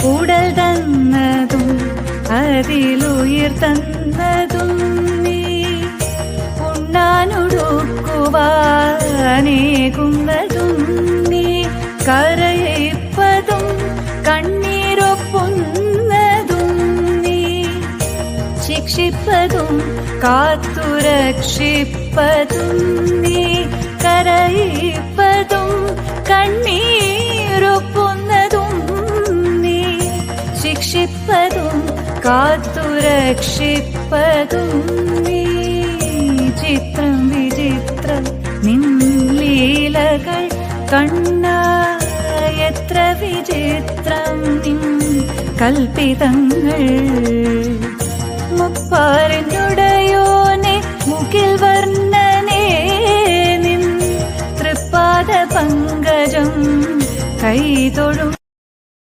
ഉടൽ തന്നതും അതിലുയിർ തന്നതും നീ ഉണ്ണാനുടുക്കുവാനേകുന്നതും നീ കരയിപ്പതും കണ്ണീരൊപ്പുന്നതും നീ ശിക്ഷിപ്പതും കാത്തുരക്ഷിപ്പതും നീ കരയിപ്പതും കണ്ണീരൊപ്പുന്നതും നീ ശിക്ഷിപ്പതും കാത്തുരക്ഷിപ്പതും നീ ചിത്രം വിചിത്രം നിൻ ലീലകൾ കണ്ണാ എത്ര വിചിത്രം നിൻ കൽപ്പിതങ്ങൾ മുപ്പാറിനുടയോനെ മുകിൽ വർണ്ണനേ നിൻ തൃപ്പാദ പങ്കജം കൈതൊഴും